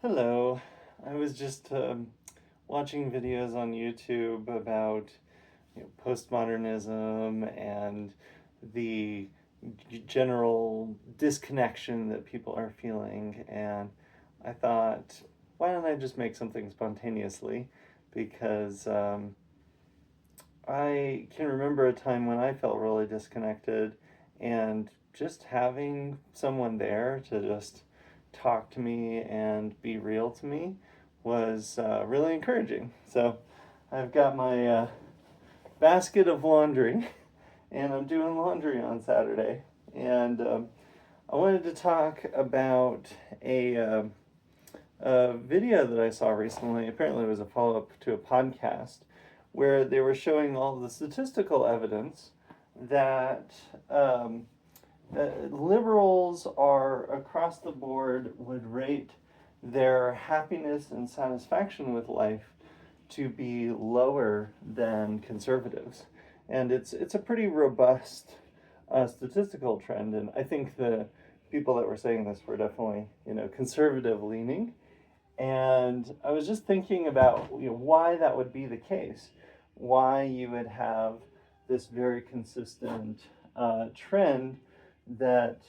Hello. I was just watching videos on YouTube about postmodernism and the general disconnection that people are feeling, and I thought, why don't I just make something spontaneously? Because I can remember a time when I felt really disconnected, and just having someone there to just talk to me and be real to me was really encouraging. So I've got my basket of laundry, and I'm doing laundry on Saturday. And I wanted to talk about a video that I saw recently. Apparently, it was a follow up to a podcast where they were showing all the statistical evidence that liberals are across the board would rate their happiness and satisfaction with life to be lower than conservatives, and it's a pretty robust statistical trend. And I think the people that were saying this were definitely conservative leaning, and I was just thinking about why that would be the case, why you would have this very consistent trend that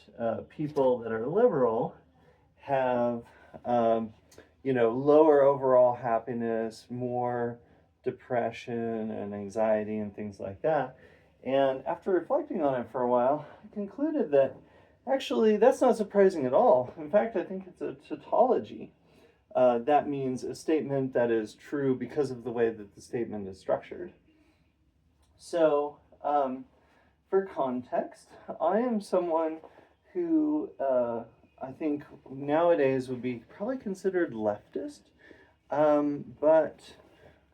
people that are liberal have, lower overall happiness, more depression and anxiety and things like that. And after reflecting on it for a while, I concluded that actually that's not surprising at all. In fact, I think it's a tautology. That means a statement that is true because of the way that the statement is structured. So, for context, I am someone who I think nowadays would be probably considered leftist, but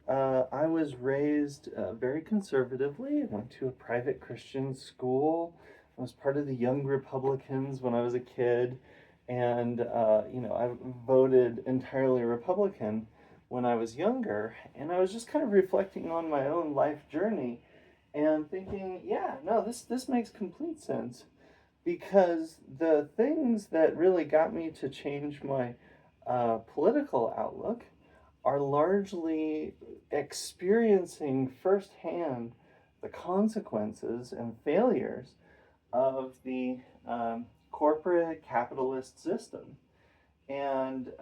I was raised very conservatively. I went to a private Christian school. I was part of the Young Republicans when I was a kid, and I voted entirely Republican when I was younger. And I was just kind of reflecting on my own life journey and thinking, yeah, no, this makes complete sense, because the things that really got me to change my political outlook are largely experiencing firsthand the consequences and failures of the corporate capitalist system. And,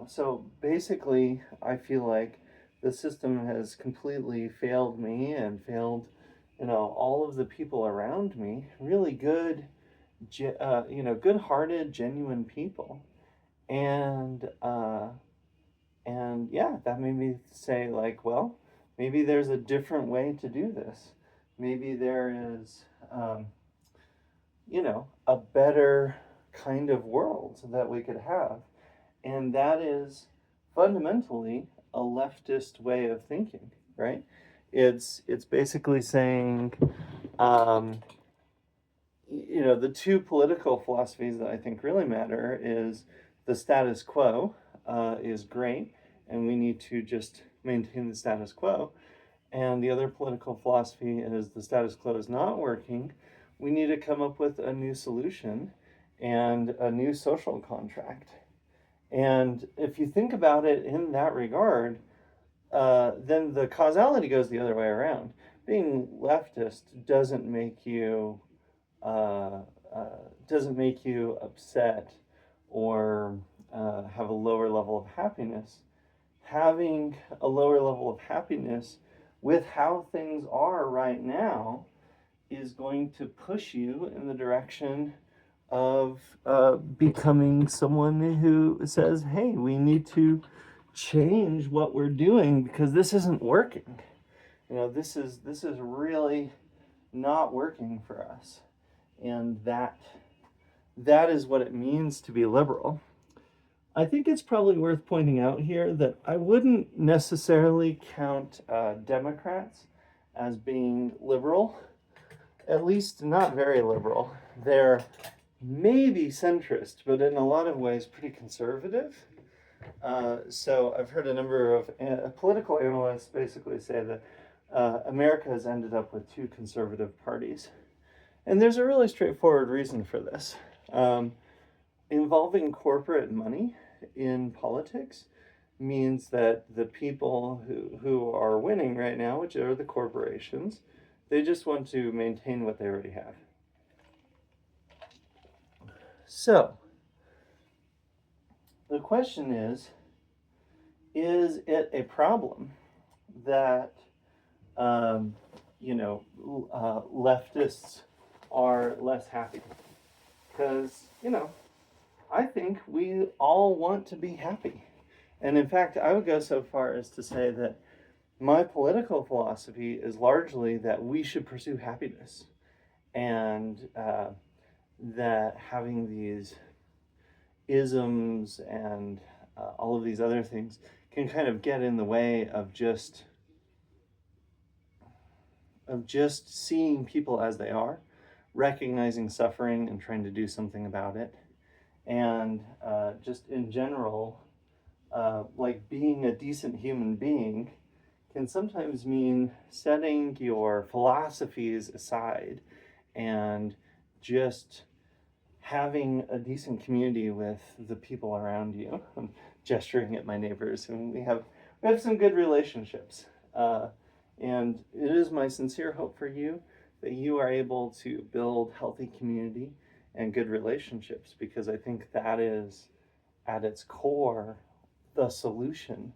so basically, I feel like the system has completely failed me and failed, all of the people around me, really good, good-hearted, genuine people. And, and yeah, that made me say, like, well, maybe there's a different way to do this. Maybe there is, a better kind of world that we could have. And that is fundamentally a leftist way of thinking, right? It's basically saying, um, the two political philosophies that I think really matter is the status quo is great, and we need to just maintain the status quo. And the other political philosophy is the status quo is not working. We need to come up with a new solution and a new social contract. And if you think about it in that regard, then the causality goes the other way around. Being leftist uh, doesn't make you upset or have a lower level of happiness. Having a lower level of happiness with how things are right now is going to push you in the direction of becoming someone who says, hey, we need to change what we're doing because this isn't working. This is really not working for us. And that is what it means to be liberal. I think it's probably worth pointing out here that I wouldn't necessarily count Democrats as being liberal, at least not very liberal. They're maybe centrist, but in a lot of ways pretty conservative. So I've heard a number of political analysts basically say that America has ended up with two conservative parties. And there's a really straightforward reason for this. involving corporate money in politics means that the people who are winning right now, which are the corporations, they just want to maintain what they already have. So, the question is it a problem that, um, leftists are less happy? Because, I think we all want to be happy. And in fact, I would go so far as to say that my political philosophy is largely that we should pursue happiness, and that having these isms and all of these other things can kind of get in the way of just seeing people as they are, recognizing suffering and trying to do something about it, and just in general, like being a decent human being can sometimes mean setting your philosophies aside and just having a decent community with the people around you. I'm gesturing at my neighbors, and we have some good relationships. And it is my sincere hope for you that you are able to build healthy community and good relationships, because I think that is at its core the solution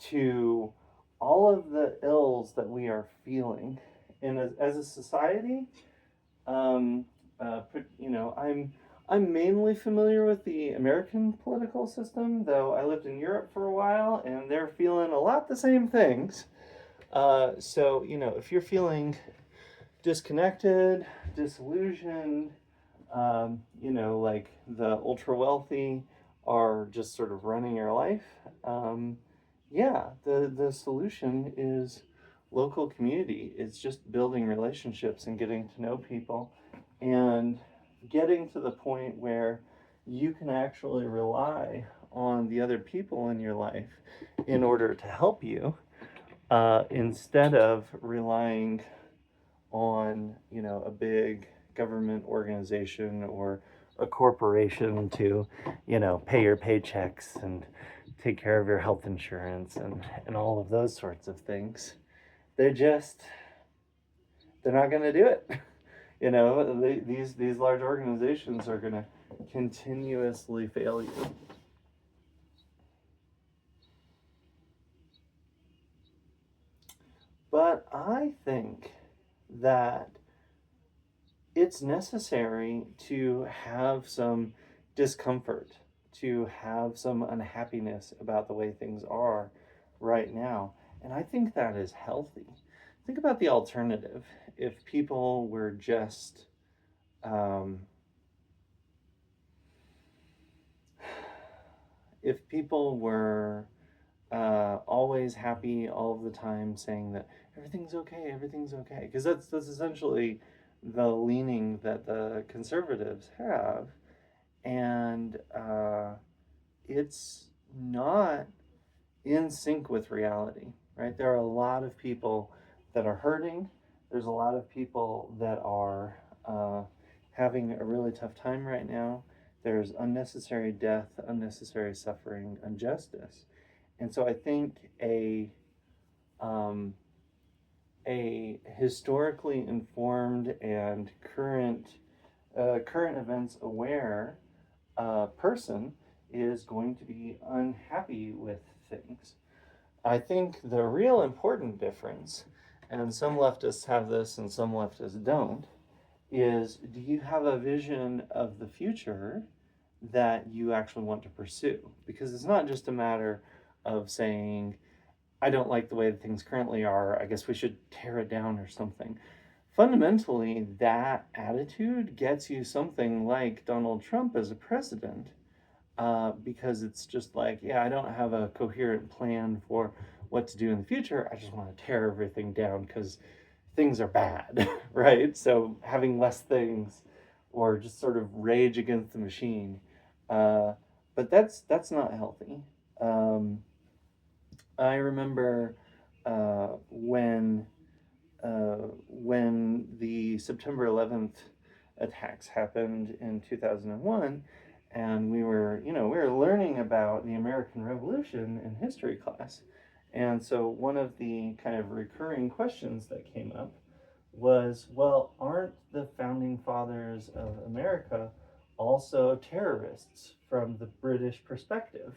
to all of the ills that we are feeling. And as a society, I'm mainly familiar with the American political system, though I lived in Europe for a while, and they're feeling a lot the same things. So, if you're feeling disconnected, disillusioned, like the ultra wealthy are just sort of running your life, the solution is local community. It's just building relationships and getting to know people and getting to the point where you can actually rely on the other people in your life in order to help you, instead of relying on a big government organization or a corporation to pay your paychecks and take care of your health insurance and all of those sorts of things. They're not going to do it. These large organizations are going to continuously fail you. But I think that it's necessary to have some discomfort, to have some unhappiness about the way things are right now. And I think that is healthy. Think about the alternative. If people were just if people were always happy all of the time, saying that everything's okay, because that's essentially the leaning that the conservatives have, and it's not in sync with reality, right? There are a lot of people that are hurting. There's a lot of people that are having a really tough time right now. There's unnecessary death, unnecessary suffering, injustice. And so I think a historically informed and current events aware person is going to be unhappy with things. I think the real important difference, and some leftists have this and some leftists don't, is do you have a vision of the future that you actually want to pursue? Because it's not just a matter of saying, I don't like the way that things currently are, I guess we should tear it down or something. Fundamentally, that attitude gets you something like Donald Trump as a president, because it's just like, yeah, I don't have a coherent plan for what to do in the future. I just want to tear everything down because things are bad, right? So having less things, or just sort of rage against the machine, but that's not healthy. I remember when the September 11th attacks happened in 2001, and we were learning about the American Revolution in history class. And so one of the kind of recurring questions that came up was, well, aren't the founding fathers of America also terrorists from the British perspective?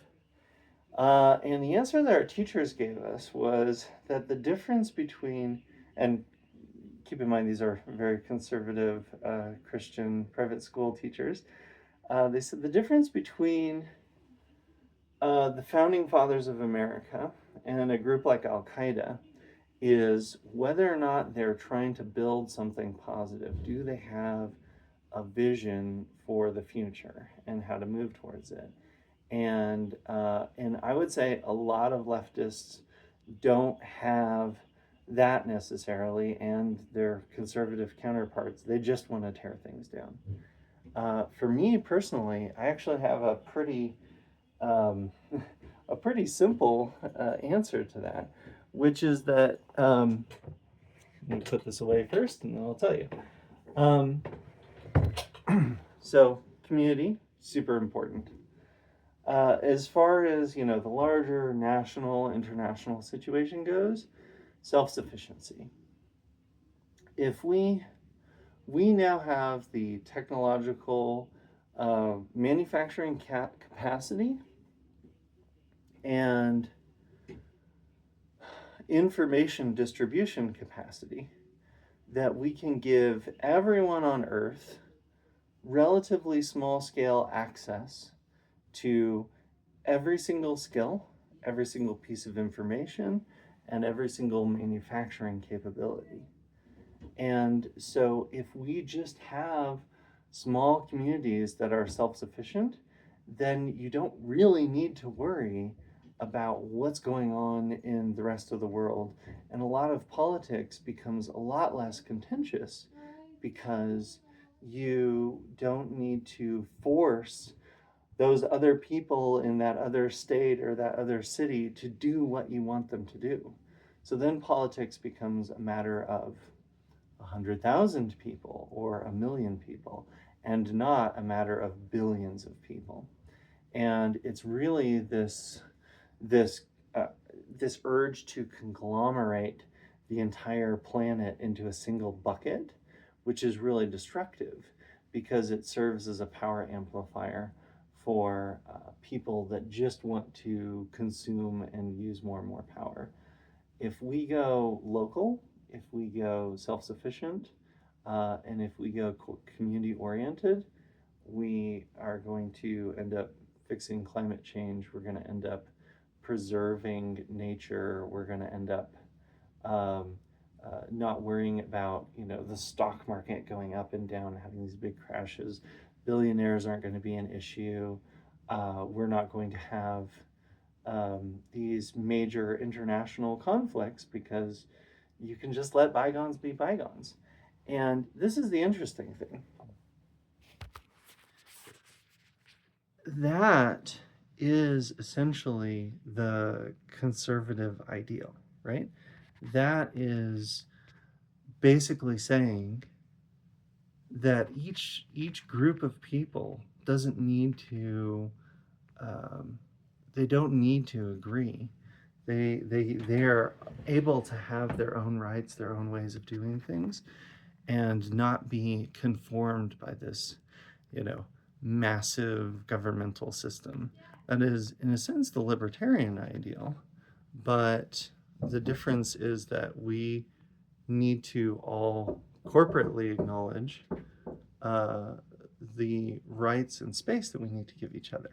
And the answer that our teachers gave us was that the difference between, and keep in mind these are very conservative Christian private school teachers, they said the difference between the founding fathers of America and a group like Al Qaeda is whether or not they're trying to build something positive. Do they have a vision for the future and how to move towards it? And I would say a lot of leftists don't have that necessarily, and their conservative counterparts, they just want to tear things down. For me personally, I actually have a pretty um, a pretty simple answer to that, which is that let me put this away first, and then I'll tell you. Um, so community, super important. As far as the larger national, international situation goes, self-sufficiency. If we now have the technological manufacturing capacity and information distribution capacity that we can give everyone on Earth relatively small scale access to every single skill, every single piece of information, and every single manufacturing capability. And so if we just have small communities that are self-sufficient, then you don't really need to worry about what's going on in the rest of the world. And a lot of politics becomes a lot less contentious because you don't need to force those other people in that other state or that other city to do what you want them to do. So then politics becomes a matter of 100,000 people or 1,000,000 people, and not a matter of billions of people. And it's really this this urge to conglomerate the entire planet into a single bucket, which is really destructive because it serves as a power amplifier for people that just want to consume and use more and more power. If we go local, if we go self-sufficient, and if we go community-oriented, we are going to end up fixing climate change. We're going to end up preserving nature. We're going to end up not worrying about the stock market going up and down, having these big crashes. Billionaires aren't going to be an issue. We're not going to have these major international conflicts because you can just let bygones be bygones. And this is the interesting thing. That is essentially the conservative ideal, right? That is basically saying that each group of people doesn't need to they don't need to agree. They're able to have their own rights, their own ways of doing things, and not be conformed by this, massive governmental system. That is, in a sense, the libertarian ideal, but the difference is that we need to all corporately acknowledge the rights and space that we need to give each other.